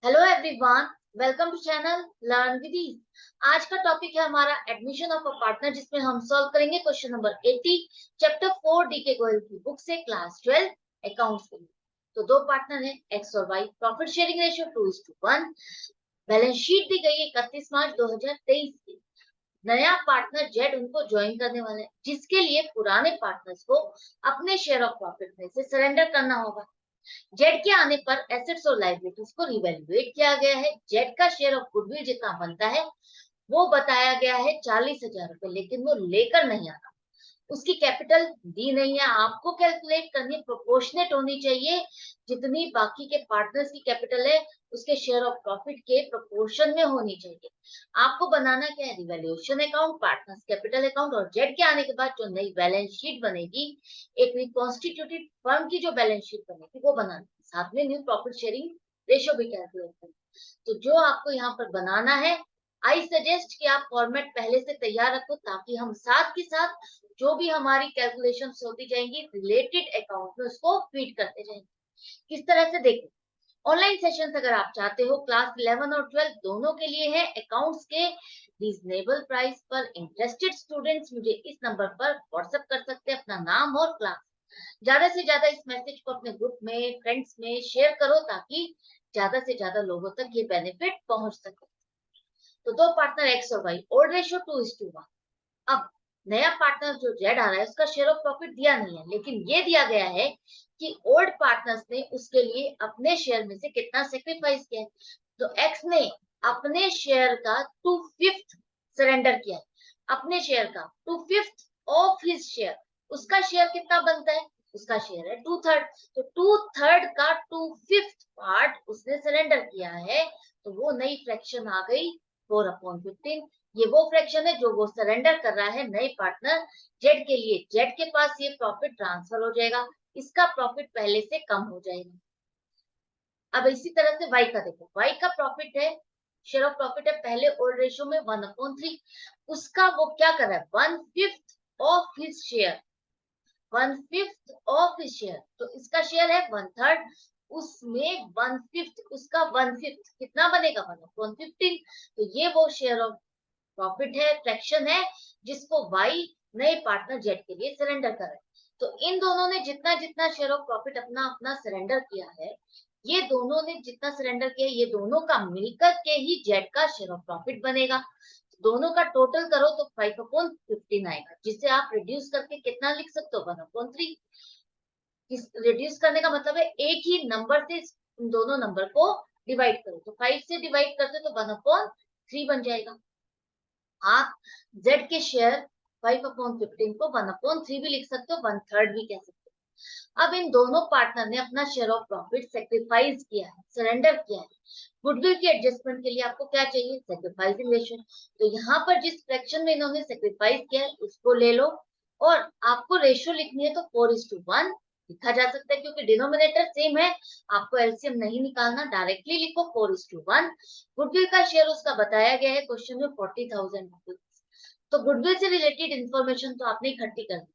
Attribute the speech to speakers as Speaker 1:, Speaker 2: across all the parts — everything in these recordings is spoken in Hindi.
Speaker 1: Hello everyone, welcome to channel learn with ease. आज का टॉपिक है हमारा एडमिशन ऑफ अ पार्टनर, जिसमें हम सॉल्व करेंगे क्वेश्चन नंबर 80 चैप्टर 4 डी के गोयल की बुक से क्लास 12 अकाउंट्स के लिए। तो दो पार्टनर हैं एक्स और Y, profit sharing ratio 2:1। Balance sheet दी गई है 31 मार्च 2023 की। नया पार्टनर जेड उनको ज्वाइन करने वाला है, जिसके लिए पुराने पार्टनर्स को अपने शेयर ऑफ प्रॉफिट में से सरेंडर करना होगा। जेड के आने पर एसेट्स और लाइबिलिटीज को रिवैल्यूएट किया गया है। जेड का शेयर ऑफ गुडविल जितना बनता है वो बताया गया है 40,000 रुपए, लेकिन वो लेकर नहीं आता। उसकी कैपिटल दी नहीं है, आपको कैलकुलेट करनी प्रोपोर्शनेट होनी चाहिए। जितनी बाकी के पार्टनर्स की कैपिटल है उसके शेयर ऑफ प्रॉफिट के प्रोपोर्शन में होनी चाहिए। आपको बनाना क्या है, revaluation account, partners capital account, और जेड के आने के बाद जो नई बैलेंस शीट बनेगी, एक रिकॉन्स्टिट्यूटेड फर्म की जो बैलेंस शीट बनेगी वो बनानी, साथ में न्यू प्रॉफिट शेयरिंग रेशियो भी कैलकुलेट करनी। तो जो आपको यहाँ पर बनाना है, आई सजेस्ट कि आप फॉर्मेट पहले से तैयार रखो, ताकि हम साथ के साथ जो भी हमारी कैलकुलेशन होती जाएंगी रिलेटेड अकाउंट में उसको फीड करते जाएंगे। किस तरह से देखें, ऑनलाइन सेशन अगर आप चाहते हो, क्लास 11 और 12 दोनों के लिए है अकाउंट्स के रीजनेबल प्राइस पर। इंटरेस्टेड स्टूडेंट्स मुझे इस नंबर पर व्हाट्सएप कर सकते हैं अपना नाम और क्लास। ज्यादा से ज्यादा इस मैसेज को अपने ग्रुप में, फ्रेंड्स में शेयर करो, ताकि ज्यादा से ज्यादा लोगों तक ये बेनिफिट पहुंच सके। तो दो पार्टनर एक्स और वाई, ओल्ड रेशियो 2:1। अब नया पार्टनर जो जेड आ रहा है उसका शेयर ऑफ प्रॉफिट दिया नहीं है, लेकिन ये दिया गया है कि ओल्ड पार्टनर्स ने उसके लिए अपने शेयर में से कितना सेक्रीफाइस किया है। तो एक्स ने अपने शेयर का 2/5 सरेंडर किया है। अपने शेयर का 2/5 ऑफ हिज शेयर। उसका शेयर कितना बनता है, उसका शेयर है 2/3। तो 2/3 का 2/5 पार्ट उसने सरेंडर किया है। तो वो नई फ्रैक्शन आ गई 4/15। ये वो फ्रैक्शन है जो वो सरेंडर कर रहा है नए पार्टनर जेड के लिए। जेड के पास ये प्रॉफिट ट्रांसफर हो जाएगा, इसका प्रॉफिट पहले से कम हो जाएगा। अब इसी तरह से वाई का देखो, वाई का प्रॉफिट है, शेयर ऑफ प्रॉफिट है पहले ओल्ड रेशियो में 1/3। उसका वो क्या कर रहा है, 1/5 of his share, 1/5 of his share. तो इसका शेयर है 1/3, उसमें 1/5, उसका 1/5 कितना बनेगा, 1/15। तो ये वो शेयर ऑफ प्रॉफिट है, फ्रैक्शन है, जिसको वाई नए पार्टनर जेड के लिए सरेंडर कर रहे हैं। तो इन दोनों ने जितना जितना शेयर ऑफ प्रॉफिट अपना अपना सरेंडर किया है, ये दोनों ने जितना सरेंडर किया है, ये दोनों का मिलकर के ही जेड का शेयर ऑफ प्रॉफिट बनेगा। दोनों का टोटल करो तो 5/15 आएगा, जिसे आप रिड्यूस करके कितना लिख सकते हो, 1/3। रिड्यूस करने का मतलब है एक ही नंबर से इन दोनों नंबर को डिवाइड करो। तो 5 से डिवाइड करते तो 1/3 बन जाएगा। आप z के शेयर 5/15 को 1/3 भी लिख सकते हो, 1/3 भी कह सकते हो। अब इन दोनों पार्टनर ने अपना शेयर ऑफ प्रॉफिट सेक्रीफाइस किया है, सरेंडर किया है। गुडविल के एडजस्टमेंट के लिए आपको क्या चाहिए, सेक्रीफाइसिंग रेशियो। तो यहाँ पर जिस फ्रैक्शन में इन्होंने सेक्रीफाइस किया है उसको ले लो, और आपको रेशियो लिखनी है तो 4:1 लिखा जा सकता है, क्योंकि डिनोमिनेटर सेम है। आपको एलसीएम नहीं निकालना, डायरेक्टली लिखो 4:1। गुडविल का शेयर उसका बताया गया है क्वेश्चन में 40,000 रुपीज। तो गुडविल से रिलेटेड इंफॉर्मेशन तो आपने इकट्ठी कर दी।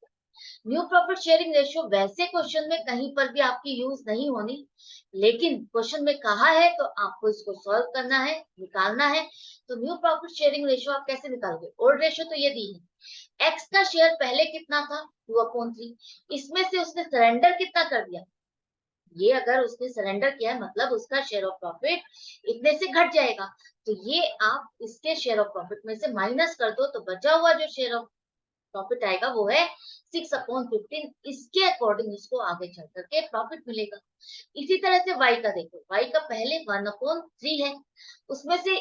Speaker 1: न्यू प्रॉफिट शेयरिंग रेशियो वैसे क्वेश्चन में कहीं पर भी आपकी यूज नहीं होनी, लेकिन क्वेश्चन में कहा है तो आपको इसको सॉल्व करना है, निकालना है। तो न्यू प्रॉफिट शेयरिंग रेशियो आप कैसे निकालोगे, ओल्ड रेशियो तो ये दी है, एक्स का शेयर पहले कितना था, 2/3। इसमें से उसने सरेंडर कितना कर दिया, ये अगर उसने सरेंडर किया है मतलब उसका शेयर ऑफ प्रॉफिट इतने से घट जाएगा। तो ये आप इसके शेयर ऑफ प्रॉफिट में से माइनस कर दो, तो बचा हुआ जो शेयर ऑफ प्रॉफिट आएगा वो है 6/15। इसके अकॉर्डिंग उसको आगे चल करके प्रॉफिट मिलेगा। इसी तरह से वाई का देखो, वाई का पहले 1/3 है, उसमें से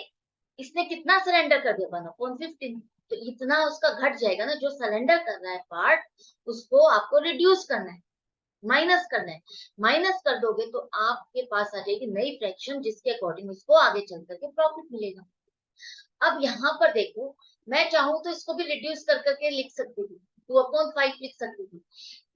Speaker 1: इसने कितना सरेंडर कर दिया, 1/15। तो इतना उसका घट जाएगा ना, जो सरेंडर कर रहा है पार्ट उसको आपको रिड्यूस करना है, माइनस करना है। माइनस कर दोगे तो आपके पास आ जाएगी नई फ्रैक्शन, जिसके अकॉर्डिंग उसको आगे चल करके प्रॉफिट मिलेगा। अब यहाँ पर देखो, मैं चाहूं तो इसको भी रिड्यूस कर करके लिख सकती थी, 2/5 लिख सकती थी,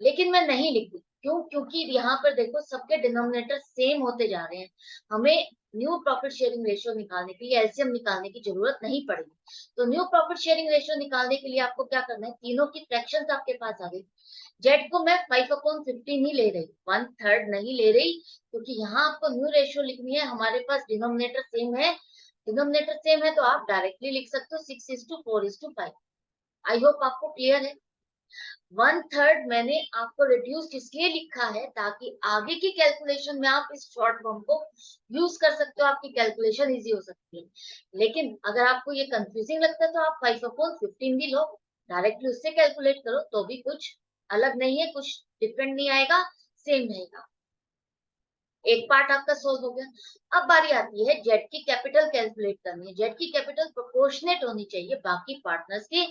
Speaker 1: लेकिन मैं नहीं लिखती। क्यों, क्योंकि यहाँ पर देखो सबके डिनोमिनेटर सेम होते जा रहे हैं। हमें न्यू प्रॉफिट शेयरिंग रेशियो निकालने के लिए एलसीएम निकालने की जरूरत नहीं पड़ेगी। तो न्यू प्रॉफिट शेयरिंग रेशियो निकालने के लिए आपको क्या करना है, तीनों की फ्रैक्शंस आपके पास आ गई। जेड को मैं 5/15 ही ले रही, 1/3 नहीं ले रही, क्योंकि यहाँ आपको न्यू रेशियो लिखनी है, हमारे पास डिनोमिनेटर सेम है, डिनोमिनेटर सेम है तो आप डायरेक्टली लिख सकते हो 6:4:5। आई होप आपको क्लियर है। 1/3 मैंने आपको रिड्यूस्ड इसलिए लिखा है ताकि आगे की कैलकुलेशन में आप इस शॉर्ट फॉर्म को यूज कर सकते हो, आपकी कैलकुलेशन इजी हो सकती है। लेकिन अगर आपको ये कंफ्यूजिंग लगता है तो आप 5/15 भी लो, डायरेक्टली उससे कैलकुलेट करो तो भी कुछ अलग नहीं है, कुछ डिफरेंट नहीं आएगा, सेम रहेगा। एक पार्ट आपका सोल्व हो गया। अब बारी आती है जेड की कैपिटल कैलकुलेट करनी है। जेड की कैपिटल प्रोपोर्शनेट होनी चाहिए बाकी पार्टनर्स के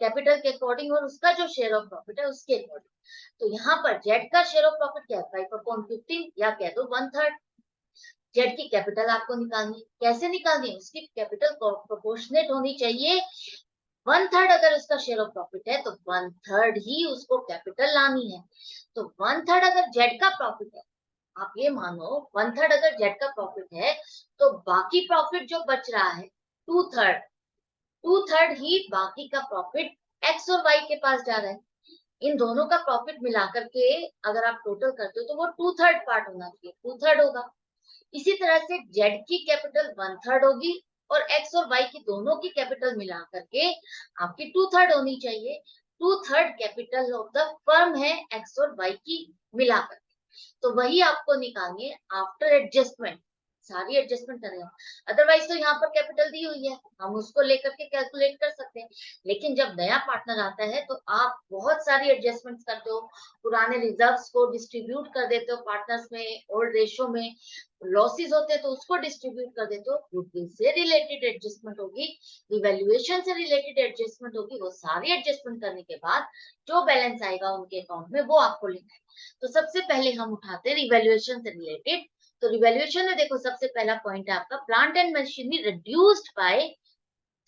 Speaker 1: कैपिटल के अकॉर्डिंग और उसका जो शेयर ऑफ प्रॉफिट है उसके अकॉर्डिंग। तो यहाँ पर जेड का शेयर ऑफ प्रॉफिट क्या है, 5/15 या कह दो 1/3। जेड की कैपिटल आपको निकालनी है, कैसे निकालनी है, उसकी कैपिटल प्रोपोर्शनेट होनी चाहिए। 1/3 अगर उसका शेयर ऑफ प्रॉफिट है तो 1/3 ही उसको कैपिटल लानी है। तो 1/3 अगर जेड का प्रॉफिट है, आप ये मानो 1/3 अगर जेड का प्रॉफिट है तो बाकी प्रॉफिट जो बच रहा है 2/3, 2/3 ही बाकी का प्रॉफिट एक्स और वाई के पास जा रहा है। इन दोनों का प्रॉफिट मिलाकर के अगर आप टोटल करते हो तो वो 2/3 पार्ट होना चाहिए, 2/3 होगा। इसी तरह से जेड की कैपिटल 1/3 होगी और एक्स और वाई की दोनों की कैपिटल मिला करके आपकी 2/3 होनी चाहिए। 2/3 कैपिटल ऑफ द फर्म है एक्स और वाई की मिलाकर, तो वही आपको निकालनी है आफ्टर एडजस्टमेंट, सारी एडजस्टमेंट करें। अदरवाइज तो यहाँ पर कैपिटल दी हुई है, हम उसको लेकर के कैलकुलेट कर सकते हैं। लेकिन जब नया पार्टनर आता है तो आप बहुत सारी एडजस्टमेंट्स करते हो, पुराने रिजर्व्स को डिस्ट्रीब्यूट कर देते हो पार्टनर्स में, ओल्ड रेशो में लॉसेस होते हैं तो उसको डिस्ट्रीब्यूट कर देते हो, गुडविल से रिलेटेड एडजस्टमेंट होगी, रिवैल्यूएशन से रिलेटेड एडजस्टमेंट होगी, वो सारी एडजस्टमेंट करने के बाद जो बैलेंस आएगा उनके अकाउंट में वो आपको लेना है। तो सबसे पहले हम उठाते हैं रिवैल्यूएशन से रिलेटेड। तो रिवैल्यूएशन में देखो सबसे पहला पॉइंट है आपका plant and machinery reduced by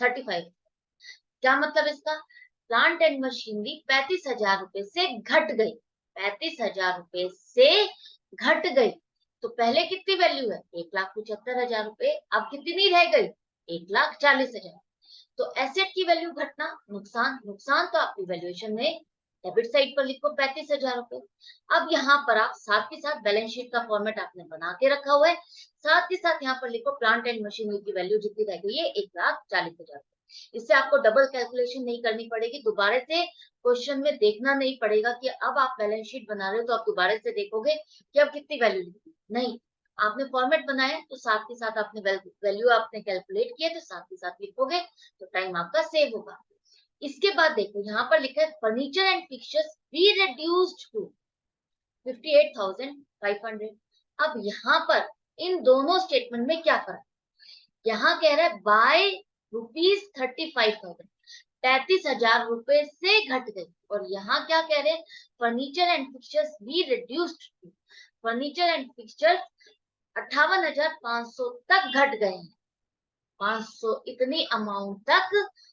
Speaker 1: 35। क्या मतलब इसका, प्लांट एंड मशीनरी 35,000 रुपए से घट गई, 35,000 रुपए से घट गई। तो पहले कितनी वैल्यू है, 1,75,000 रुपए, अब कितनी रह गई, 1,40,000। तो एसेट की वैल्यू घटना, नुकसान, नुकसान तो आपकी वैल्यूएशन में डेबिट साइड पर लिखो 35,000 रुपए। अब यहाँ पर आप साथ के साथ बैलेंस शीट का फॉर्मेट आपने बना के रखा हुआ है, साथ के साथ यहाँ पर लिखो प्लांट एंड मशीनरी की वैल्यू जितनी रह गई है 1,40,000। इससे आपको डबल कैलकुलेशन नहीं करनी पड़ेगी, दोबारा से क्वेश्चन में देखना नहीं पड़ेगा कि अब आप बैलेंस शीट बना रहे हो तो आप दोबारा से देखोगे कि अब कितनी वैल्यू लिखी, नहीं, आपने फॉर्मेट बनाया तो साथ के साथ आपने वैल्यू आपने कैलकुलेट किया तो साथ के साथ लिखोगे तो टाइम आपका सेव होगा। इसके बाद देखो यहाँ पर लिखा है furniture and fixtures be reduced to 58,500। अब यहाँ पर इन दोनों स्टेटमेंट में क्या फर्क, यहाँ कह रहा है बाय ₹35,000, 35,000 रुपए से घट गई, और यहाँ क्या कह रहे हैं, furniture and fixtures be reduced to, furniture and fixtures 58,500 तक घट गए हैं, 500 इतनी अमाउंट तक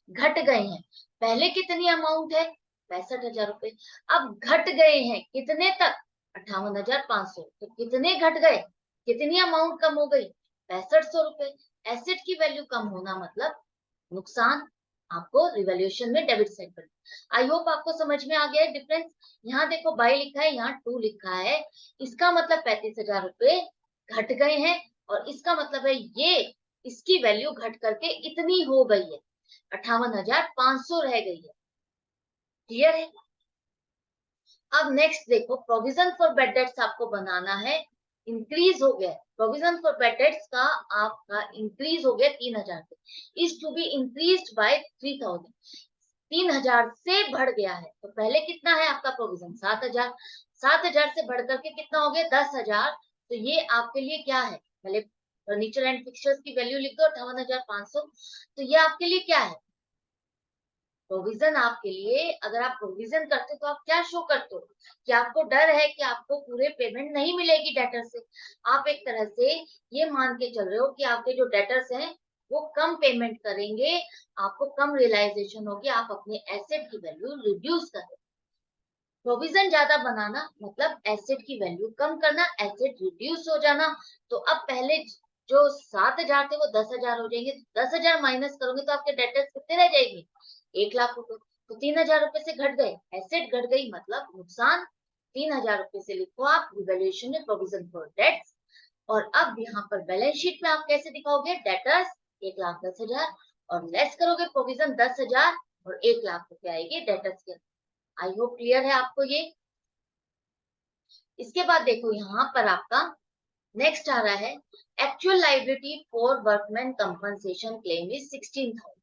Speaker 1: घट गए हैं। पहले कितनी अमाउंट है, 65,000 रुपए, अब घट गए हैं कितने तक, 58,500। तो कितने घट गए, कितनी अमाउंट कम हो गई, 6500 रुपए। एसेट की वैल्यू कम होना मतलब नुकसान, आपको रिवैल्यूएशन में डेबिट साइड पर। आई होप आपको समझ में आ गया है डिफरेंस। यहाँ देखो बाय लिखा है, यहाँ 2 लिखा है, इसका मतलब 35,000 रुपए घट गए हैं, और इसका मतलब है ये इसकी वैल्यू घट करके इतनी हो गई है, 58,500 रह गई है। क्लियर है। अब नेक्स्ट देखो प्रोविजन फॉर बैड डेट्स आपको बनाना है, इंक्रीज हो गया, प्रोविजन फॉर बैड डेट्स का आपका इंक्रीज हो गया 3,000 से, is to be increased by 3,000, 3,000 से बढ़ गया है। तो पहले कितना है आपका प्रोविजन, 7,000, 7,000 से बढ़ करके कितना हो गया, 10,000। तो ये आपके लिए क्या है, पहले फर्नीचर एंड फिक्सचर्स की वैल्यू लिख दो 58,500। तो ये आपके लिए क्या है, प्रोविजन। आपके लिए अगर आप प्रोविजन करते हो तो आप क्या शो करते हो, कि आपको डर है कि आपको पूरे पेमेंट नहीं मिलेगी डेटर से। आप एक तरह से ये मान के चल रहे हो कि आपके जो डेटर्स हैं वो कम पेमेंट करेंगे, आपको कम रियलाइजेशन होगी, आप अपने एसेट की वैल्यू रिड्यूस कर रहे हो। प्रोविजन ज्यादा बनाना मतलब एसेट की वैल्यू कम करना, एसेट रिड्यूस हो जाना। तो अब पहले जो 7,000 थे वो 10,000 हो जाएंगे, 10,000 माइनस करोगे तो आपके डेटर्स कितने रह जाएंगे, 1,00,000 रुपए। तो 3,000 रुपए से घट गए, एसेट घट गई मतलब नुकसान। 3,000 रुपए से लिखो आप रिवैल्यूएशन में प्रोविजन फॉर डेट्स। और अब यहाँ पर बैलेंस शीट में आप कैसे दिखाओगे, डेटर्स 1,10,000 और लेस करोगे प्रोविजन 10,000 और 1,00,000 रुपए आएगी डेटर्स के। आई होप क्लियर है आपको ये। इसके बाद देखो यहाँ पर आपका नेक्स्ट आ रहा है, actual liability for workman compensation claim is 16,000।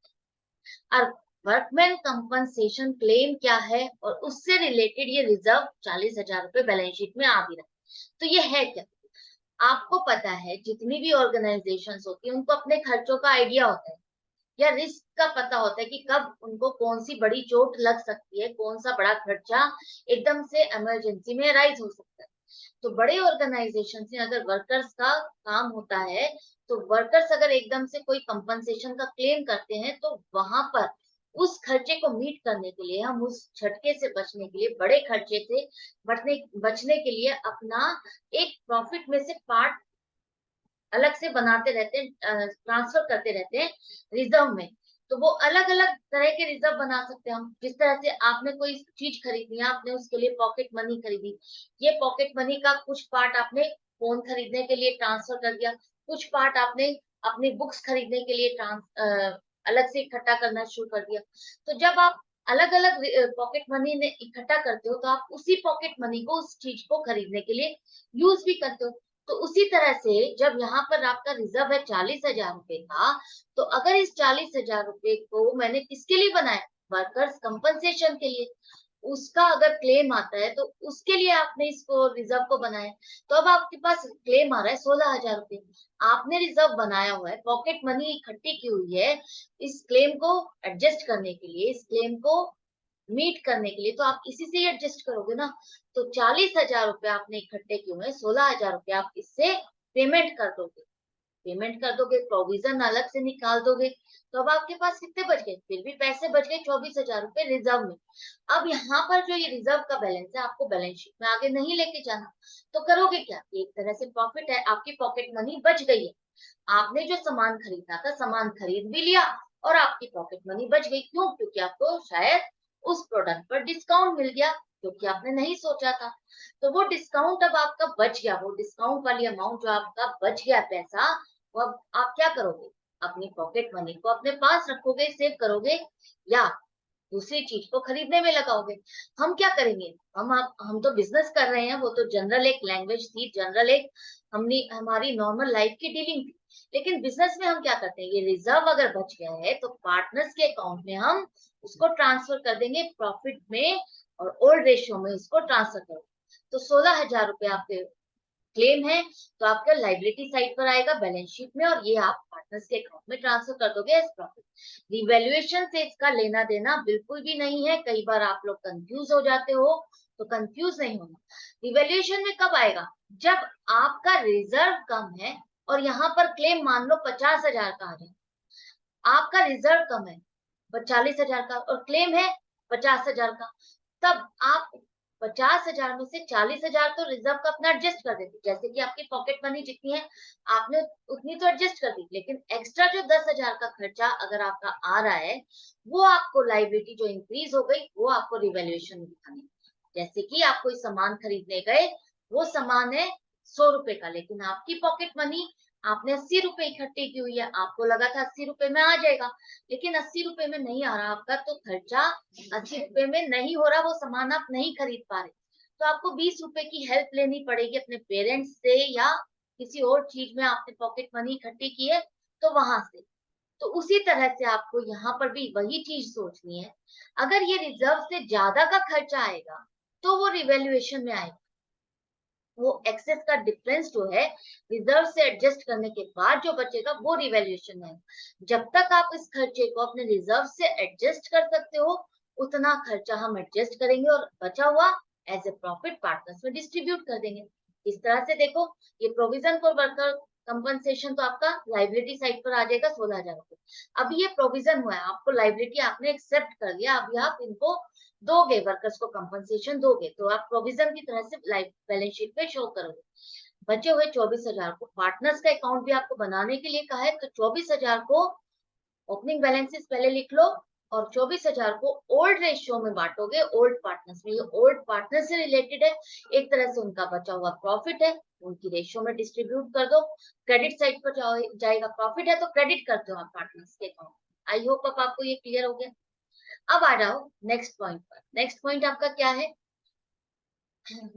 Speaker 1: और वर्कमैन कंपनसेशन क्लेम क्या है और उससे रिलेटेड ये रिजर्व 40,000 रुपए बैलेंस शीट में आ भी रहा है। तो ये है क्या, आपको पता है जितनी भी ऑर्गेनाइजेशंस होती है उनको अपने खर्चों का आइडिया होता है या रिस्क का पता होता है कि कब उनको कौन सी बड़ी चोट लग सकती है, कौन सा बड़ा खर्चा एकदम से इमरजेंसी में राइज हो सकता है। तो बड़े ऑर्गेनाइजेशन से अगर वर्कर्स का काम होता है, तो वर्कर्स अगर एकदम से कोई कंपनसेशन का क्लेम करते हैं तो वहां पर उस खर्चे को मीट करने के लिए, हम उस झटके से बचने के लिए, बड़े खर्चे से बचने के लिए अपना एक प्रॉफिट में से पार्ट अलग से बनाते रहते हैं, ट्रांसफर करते रहते हैं रिजर्व में। तो वो अलग अलग तरह के रिजर्व बना सकते हैं हम। जिस तरह से आपने कोई चीज खरीदनी है, आपने उसके लिए पॉकेट मनी खरीदी, ये पॉकेट मनी का कुछ पार्ट आपने फोन खरीदने के लिए ट्रांसफर कर दिया, कुछ पार्ट आपने अपनी बुक्स खरीदने के लिए अलग से इकट्ठा करना शुरू कर दिया। तो जब आप अलग अलग पॉकेट मनी ने इकट्ठा करते हो तो आप उसी पॉकेट मनी को उस चीज को खरीदने के लिए यूज भी करते हो। तो उसी तरह से जब यहाँ पर आपका रिजर्व है 40,000 रुपए का, तो अगर इस 40,000 रुपए को मैंने किसके लिए बनाया, वर्कर्स कंपनसेशन के लिए, उसका अगर क्लेम आता है तो उसके लिए आपने इसको रिजर्व को बनाया। तो अब आपके पास क्लेम आ रहा है 16,000 रुपए, आपने रिजर्व बनाया हुआ है, पॉकेट मनी इकट्ठी की हुई है इस क्लेम को एडजस्ट करने के लिए, इस क्लेम को मीट करने के लिए, तो आप इसी से ही एडजस्ट करोगे ना। तो 40,000 रुपए आपने इकट्ठे किए हुए, 16,000 रुपए आप इससे पेमेंट कर दोगे, पेमेंट कर दोगे, प्रोविजन अलग से निकाल दोगे। तो अब आपके पास कितने बच गए, फिर भी पैसे बच गए 24,000 रुपए रिजर्व में। अब यहाँ पर जो ये रिजर्व का बैलेंस है आपको बैलेंस शीट में आगे नहीं लेके जाना, तो करोगे क्या, एक तरह से प्रॉफिट है, आपकी पॉकेट मनी बच गई है। आपने जो सामान खरीदा था, सामान खरीद भी लिया और आपकी पॉकेट मनी बच गई। क्यों, क्योंकि आपको शायद उस प्रोडक्ट पर डिस्काउंट मिल गया, क्योंकि आपने नहीं सोचा था। तो वो डिस्काउंट अब आपका बच गया, वो डिस्काउंट वाली अमाउंट जो आपका बच गया पैसा, वो अब आप क्या करोगे, अपनी पॉकेट मनी को अपने पास रखोगे, सेव करोगे, या दूसरी चीज को खरीदने में लगाओगे। हम क्या करेंगे, हम तो बिजनेस कर रहे हैं, वो तो जनरल एक लैंग्वेज थी, जनरल एक हमने हमारी नॉर्मल लाइफ की डीलिंग थी। लेकिन बिजनेस में हम क्या करते हैं, ये रिजर्व अगर बच गया है तो पार्टनर्स के अकाउंट में हम उसको ट्रांसफर कर देंगे प्रॉफिट में, और ओल्ड रेशियो में इसको ट्रांसफर करोगे। तो 16,000 रुपए आपके क्लेम है, तो आपका लाइबिलिटी साइड पर आएगा बैलेंस शीट में, और ये आप पार्टनर्स के अकाउंट में ट्रांसफर कर दोगे एज प्रॉफिट। रिवैल्यूएशन से इसका लेना देना बिल्कुल भी नहीं है। कई बार आप लोग कंफ्यूज हो जाते हो, तो कंफ्यूज नहीं होना। रिवैल्यूएशन में कब आएगा, जब आपका रिजर्व कम है और यहाँ पर क्लेम मान लो 50,000 का आ जाए, आपका रिजर्व कम है 40,000 का और क्लेम है 50,000 का, तब आप 50,000 में से 40,000 तो रिजर्व का अपना एडजस्ट कर देते, जैसे कि आपकी पॉकेट मनी जितनी है आपने उतनी तो एडजस्ट कर दी, लेकिन एक्स्ट्रा जो 10,000 का खर्चा अगर आपका आ रहा है, वो आपको लाइबिलिटी जो इंक्रीज हो गई वो आपको रिवैल्यूएशन में दिखानी। जैसे कि आप कोई सामान खरीदने गए, वो सामान है 100 रुपए का, लेकिन आपकी पॉकेट मनी आपने 80 रुपए इकट्ठी की हुई है, आपको लगा था 80 रुपए में आ जाएगा, लेकिन 80 रुपए में नहीं आ रहा आपका, तो खर्चा 80 रुपए में नहीं हो रहा, वो सामान आप नहीं खरीद पा रहे, तो आपको 20 रुपए की हेल्प लेनी पड़ेगी अपने पेरेंट्स से, या किसी और चीज में आपने पॉकेट मनी इकट्ठी की है तो वहां से। तो उसी तरह से आपको यहाँ पर भी वही चीज सोचनी है, अगर ये रिजर्व से ज्यादा का खर्चा आएगा तो वो रिवेल्युएशन में आएगा, वो एक्सेस का डिफरेंस जो है रिजर्व से एडजस्ट करने के बाद जो बचेगा वो रिवैल्यूएशन है। जब तक आप इस खर्चे को अपने रिजर्व से एडजस्ट कर सकते हो, उतना खर्चा हम एडजस्ट करेंगे और बचा हुआ एज ए प्रॉफिट पार्टनर्स में डिस्ट्रीब्यूट कर देंगे। इस तरह से देखो, ये प्रोविजन फॉर वर्कर कंपनसेशन तो आपका लाइबिलिटी साइड पर आ जाएगा 16,000 रुपए। अब ये प्रोविजन हुआ है, आपको लाइबिलिटी आपने एक्सेप्ट कर लिया, अभी आप इनको दोगे, वर्कर्स को कंपनसेशन दोगे, तो आप प्रोविजन की तरह से लाइफ बैलेंस शीट पे शो करोगे। बचे हुए 24,000 को पार्टनर्स का अकाउंट भी आपको बनाने के लिए कहा है, तो 24,000 को ओपनिंग बैलेंसेस पहले लिख लो और 24,000 को ओल्ड रेशियो में बांटोगे, ओल्ड पार्टनर्स में। ये ओल्ड पार्टनर से रिलेटेड है, एक तरह से उनका बचा हुआ प्रॉफिट है, उनकी रेशियो में डिस्ट्रीब्यूट कर दो। क्रेडिट साइड पर जाएगा, प्रॉफिट है तो क्रेडिट करते हो आप पार्टनर्स के अकाउंट। आई होप अब आपको ये क्लियर हो गया। अब आ जाओ नेक्स्ट पॉइंट पर। नेक्स्ट पॉइंट आपका क्या है?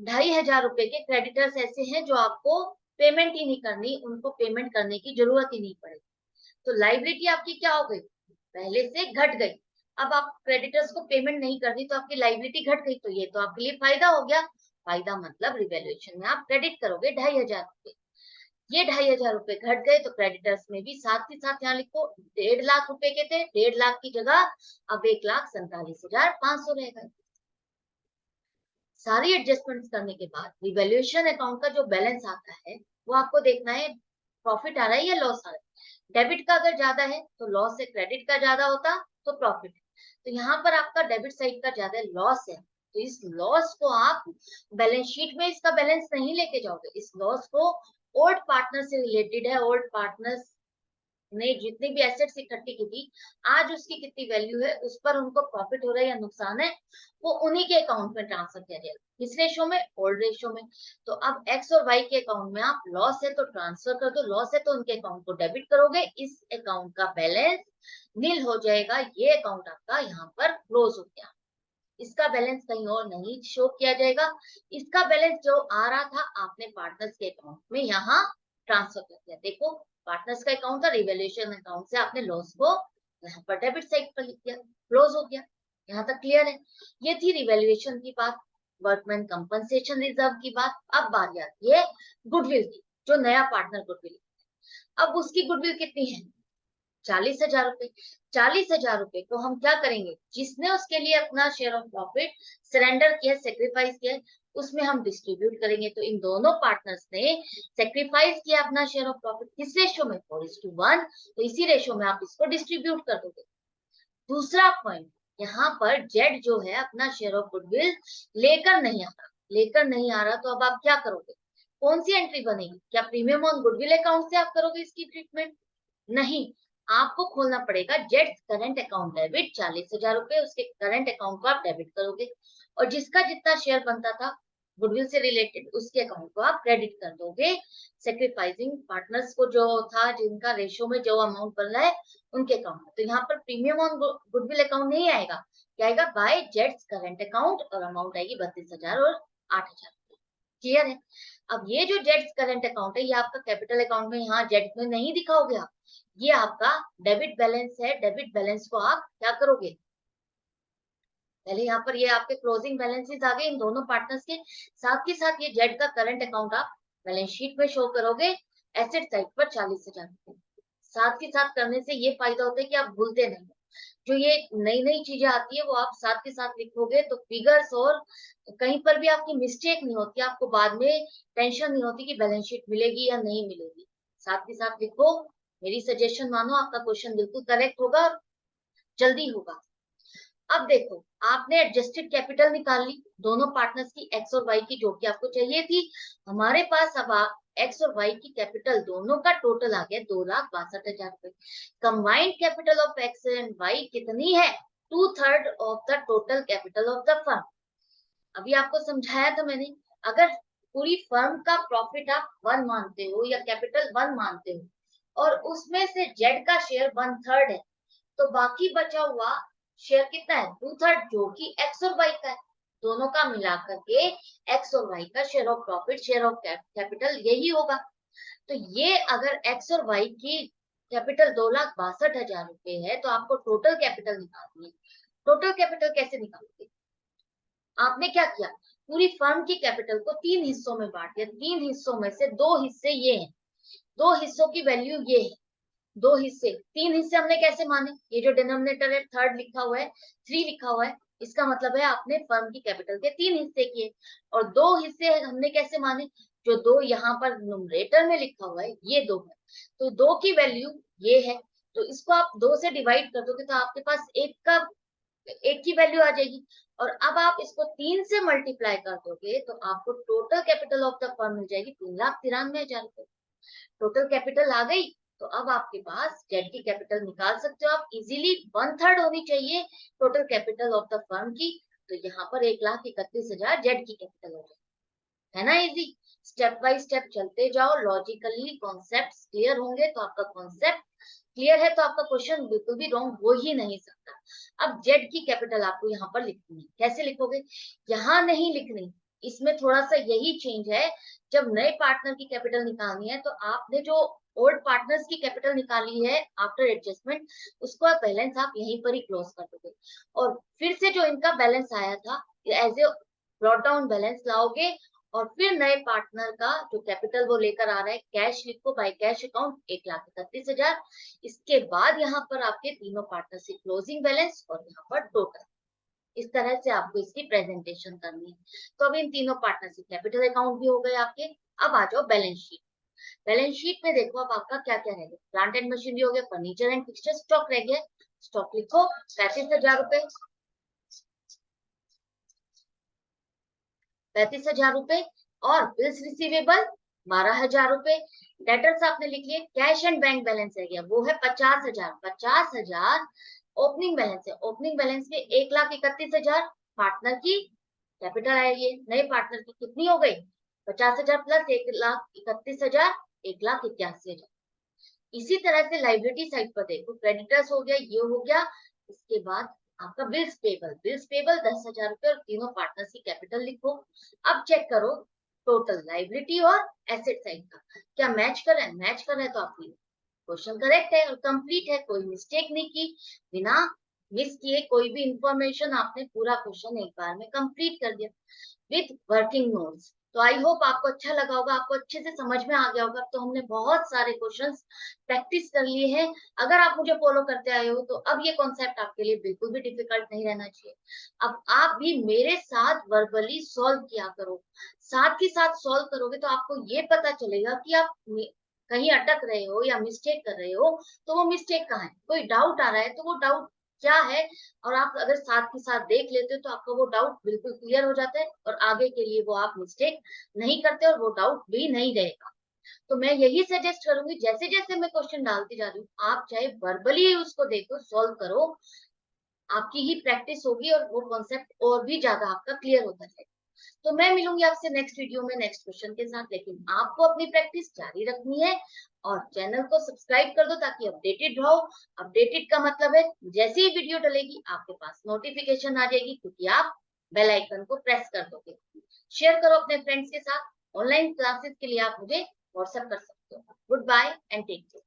Speaker 1: 2,500 रुपए के क्रेडिटर्स ऐसे हैं जो आपको पेमेंट ही नहीं करनी, उनको पेमेंट करने की जरूरत ही नहीं पड़ेगी। तो लाइबिलिटी आपकी क्या हो गई? पहले से घट गई। अब आप क्रेडिटर्स को पेमेंट नहीं कर दी तो आपकी लाइबिलिटी घट गई, तो ये तो आपके लिए फायदा हो गया। फायदा मतलब रिवैल्यूएशन में आप क्रेडिट करोगे 2,500 रुपए। ये 2,500 रुपए घट गए तो क्रेडिटर्स में भी साथ ही साथ यहाँ लिखो 1.5 लाख रुपए के थे, 1.5 लाख की जगह अब 1,47,500 रह गए। सारी एडजस्टमेंट्स करने के बाद रिवैल्यूएशन अकाउंट का जो बैलेंस आता है वो आपको देखना है, प्रॉफिट आ रहा है या लॉस आ रहा है। डेबिट का अगर ज्यादा है तो लॉस है, क्रेडिट का ज्यादा होता तो प्रॉफिट है। तो यहाँ पर आपका डेबिट साइड का ज्यादा लॉस है, तो इस लॉस को आप बैलेंस शीट में इसका बैलेंस नहीं लेके जाओगे। इस लॉस को ओल्ड पार्टनर से रिलेटेड है, ओल्ड पार्टनर्स ने जितनी भी एसेट्स इकट्ठी की थी, आज उसकी कितनी वैल्यू है, उस पर उनको प्रॉफिट हो रहा है या नुकसान है, वो उन्हीं के अकाउंट में ट्रांसफर किया जाएगा। किस रेशो में? ओल्ड रेशो में। तो अब एक्स और वाई के अकाउंट में आप लॉस है तो ट्रांसफर कर दो, लॉस है तो उनके अकाउंट को डेबिट करोगे, इस अकाउंट का बैलेंस नील हो जाएगा। ये अकाउंट आपका यहाँ पर क्लोज हो गया, इसका बैलेंस कहीं और नहीं शो किया जाएगा। इसका बैलेंस जो आ रहा था आपने पार्टनर्स के अकाउंट में यहाँ ट्रांसफर कर दिया। देखो पार्टनर्स का अकाउंट था, रिवैल्यूएशन अकाउंट से आपने लॉस को यहाँ पर डेबिट साइड पर लिख दिया, क्लोज हो गया। यहाँ तक क्लियर है? ये थी रिवैल्यूएशन की बात, वर्कमैन कंपनसेशन रिजर्व की बात। अब बारी आती है गुडविल की, जो नया पार्टनर गुडविल। अब उसकी गुडविल कितनी है? 40,000 रुपए। 40,000 रुपए को हम क्या करेंगे? जिसने उसके लिए अपना शेयर ऑफ प्रॉफिट सरेंडर किया, सेक्रीफाइस किया, उसमें हम डिस्ट्रीब्यूट करेंगे। तो इन दोनों पार्टनर्स ने सेक्रीफाइस किया अपना शेयर ऑफ प्रॉफिट, किस रेशो में? 4:1। तो इसी रेशो में आप इसको डिस्ट्रीब्यूट कर दोगे। दूसरा पॉइंट, यहाँ पर जेड जो है अपना शेयर ऑफ गुडविल लेकर नहीं आ रहा, लेकर नहीं आ रहा, तो अब आप क्या करोगे? कौन सी एंट्री बनेगी? क्या प्रीमियम ऑन गुडविल अकाउंट से आप करोगे इसकी ट्रीटमेंट? नहीं, आपको खोलना पड़ेगा जेड करंट अकाउंट डेबिट। 40,000 रुपए उसके करंट अकाउंट को आप डेबिट करोगे, और जिसका जितना शेयर बनता था गुडविल से रिलेटेड उसके अकाउंट को आप क्रेडिट कर दोगे। सेक्रीफाइसिंग पार्टनर्स को जो था, जिनका रेशियो में जो अमाउंट बन रहा है, उनके अकाउंट में। तो यहाँ पर प्रीमियम ऑन गुडविल अकाउंट नहीं आएगा, क्या आएगा? बाय जेड्स करंट अकाउंट, और अमाउंट आएगी 32,000 और 8,000। क्लियर है? अब ये जो जेड्स करंट अकाउंट है, ये आपका कैपिटल अकाउंट में यहाँ जेड में नहीं दिखाओगे आप, ये आपका डेबिट बैलेंस है। डेबिट बैलेंस को आप क्या करोगे? पहले यहाँ पर ये आपके क्लोजिंग बैलेंसेस आ गए इन दोनों पार्टनर्स के, साथ ही साथ ये जेड का करंट अकाउंट आप बैलेंस शीट में शो करोगे एसेट साइड पर 40,000। साथ ही साथ करने से ये फायदा होता है कि आप भूलते नहीं, जो ये नई नई चीजें आती है वो आप साथ के साथ लिखोगे तो फिगर्स और कहीं पर भी आपकी मिस्टेक नहीं होती, आपको बाद में टेंशन नहीं होती कि बैलेंस शीट मिलेगी या नहीं मिलेगी। साथ के साथ लिखो, मेरी सजेशन मानो, आपका क्वेश्चन बिल्कुल करेक्ट होगा और जल्दी होगा। अब देखो, आपने एडजस्टेड कैपिटल निकाल ली दोनों पार्टनर्स की, एक्स और वाई की, जो कि आपको चाहिए थी। हमारे पास अब एक्स और वाई की कैपिटल दोनों का टोटल आ गया 2,62,000 रुपए। Combined capital of X and Y कितनी है? 2/3 of the total capital of the firm. अभी आपको समझाया था मैंने, अगर पूरी फर्म का प्रॉफिट आप 1 मानते हो या कैपिटल 1 मानते हो और उसमें से जेड का शेयर 1/3 है, तो बाकी बचा हुआ शेयर कितना है? 2/3, जो कि एक्स और वाई का है। दोनों का मिलाकर के एक्स और वाई का share of profit, share of capital यही होगा। तो ये अगर एक्स और वाई की कैपिटल 2,62,000 रुपए है, तो आपको टोटल कैपिटल निकालनी है। टोटल कैपिटल कैसे निकालोगे? आपने क्या किया? पूरी फर्म की कैपिटल को 3 हिस्सों में बांट दिया। 3 हिस्सों में से 2 हिस्से ये हैं, 2 हिस्सों की वैल्यू ये है। 2 हिस्से, 3 हिस्से हमने कैसे माने? ये जो डिनोमिनेटर है 3 लिखा हुआ है, 3 लिखा हुआ है, इसका मतलब है आपने फर्म की कैपिटल के 3 हिस्से किए। और 2 हिस्से हमने कैसे माने? जो 2 यहाँ पर न्यूमरेटर में लिखा हुआ है, ये 2 है, तो 2 की वैल्यू ये है। तो इसको आप 2 से डिवाइड कर दोगे तो आपके पास एक की वैल्यू आ जाएगी। और अब आप इसको 3 से मल्टीप्लाई कर दोगे तो आपको total capital of the firm मिल जाएगी 3,93,000 रुपए। टोटल कैपिटल आ गई तो अब आपके पास जेड की कैपिटल निकाल सकते हो आप इजीली। 1/3 होनी चाहिए total capital of the firm की। तो यहाँ पर 1,31,000 जेड की कैपिटल हो जाए, है ना इजी। स्टेप बाय स्टेप चलते जाओ, लॉजिकली कॉन्सेप्ट्स क्लियर होंगे तो आपका कॉन्सेप्ट क्लियर है तो आपका क्वेश्चन बिल्कुल भी रॉन्ग हो ही नहीं सकता। अब जेड की कैपिटल आपको यहाँ पर लिखनी है, कैसे लिखोगे? यहाँ नहीं लिखनी, इसमें थोड़ा सा यही चेंज है। जब नए पार्टनर की कैपिटल निकालनी है तो आपने जो ओल्ड पार्टनर्स की कैपिटल निकाली है आफ्टर एडजस्टमेंट, उसको बैलेंस आप यहीं पर ही क्लोज कर दोगे और फिर से जो इनका बैलेंस आया था as a brought down balance लाओगे और फिर नए पार्टनर का जो कैपिटल वो लेकर आ रहा है, कैश लिखो बाय कैश अकाउंट 1,31,000। इसके बाद यहाँ पर आपके तीनों पार्टनर से क्लोजिंग बैलेंस और यहाँ पर टोटल, इस तरह से आपको इसकी प्रेजेंटेशन करनी है। तो अब इन तीनों पार्टनर से कैपिटल अकाउंट भी हो गए आपके। अब आ जाओ बैलेंस शीट। बैलेंस शीट में देखो अब आपका क्या क्या रह गया, प्लांट एंड मशीनरी हो गया, फर्नीचर एंड फिक्सचर, स्टॉक रह गया। स्टॉक लिखो 35,000 रुपए, 35,000 रुपए। और बिल्स रिसीवेबल 12,000 रुपए। डेटर्स आपने लिख लिए। कैश एंड बैंक बैलेंस रह गया, वो है 50,000। 50,000 ओपनिंग बैलेंस है। ओपनिंग बैलेंस में 1,31,000 पार्टनर की कैपिटल आएगी। नए पार्टनर की कितनी हो गई? 50,000 प्लस 1,31,000, 1,81,000। इसी तरह से लाइबिलिटी साइड पर देखो, क्रेडिटर्स हो गया, ये हो गया। इसके बाद आपका बिल्स पेबल, बिल्स पेबल 10,000 रुपए और तीनों पार्टनर्स की कैपिटल लिखो। अब चेक करो टोटल लाइबिलिटी और एसेट साइड का क्या मैच कर रहा है। मैच कर रहा है तो आपकी क्वेश्चन करेक्ट है और कंप्लीट है, कोई मिस्टेक नहीं की, बिना मिस किए कोई भी इंफॉर्मेशन आपने पूरा क्वेश्चन एक बार में कंप्लीट कर दिया विथ वर्किंग नोट्स। तो आई होप आपको अच्छा लगा होगा, आपको अच्छे से समझ में आ गया होगा। तो हमने बहुत सारे क्वेश्चंस प्रैक्टिस कर लिए हैं। अगर आप मुझे फॉलो करते आए हो तो अब ये कॉन्सेप्ट आपके लिए बिल्कुल भी डिफिकल्ट नहीं रहना चाहिए। अब आप भी मेरे साथ वर्बली सॉल्व किया करो, साथ ही साथ सॉल्व करोगे तो आपको ये पता चलेगा कि आप कहीं अटक रहे हो या मिस्टेक कर रहे हो तो वो मिस्टेक कहाँ है। कोई डाउट आ रहा है तो वो डाउट क्या है, और आप अगर साथ के साथ देख लेते हो तो आपका वो डाउट बिल्कुल क्लियर हो जाता है और आगे के लिए वो आप मिस्टेक नहीं करते और वो डाउट भी नहीं रहेगा। तो मैं यही सजेस्ट करूंगी, जैसे जैसे मैं क्वेश्चन डालती जा रही हूँ आप चाहे वर्बली उसको देखो, सॉल्व करो, आपकी ही प्रैक्टिस होगी और वो कॉन्सेप्ट और भी ज्यादा आपका क्लियर होता जाएगा। तो मैं मिलूंगी आपसे नेक्स्ट वीडियो में नेक्स्ट क्वेश्चन के साथ, लेकिन आपको अपनी प्रैक्टिस जारी रखनी है और चैनल को सब्सक्राइब कर दो ताकि अपडेटेड रहो। अपडेटेड का मतलब है जैसे ही वीडियो डलेगी आपके पास नोटिफिकेशन आ जाएगी, क्योंकि आप बेल आइकन को प्रेस कर दोगे। शेयर करो अपने फ्रेंड्स के साथ। ऑनलाइन क्लासेस के लिए आप मुझे व्हाट्सएप कर सकते हो। Goodbye and take care.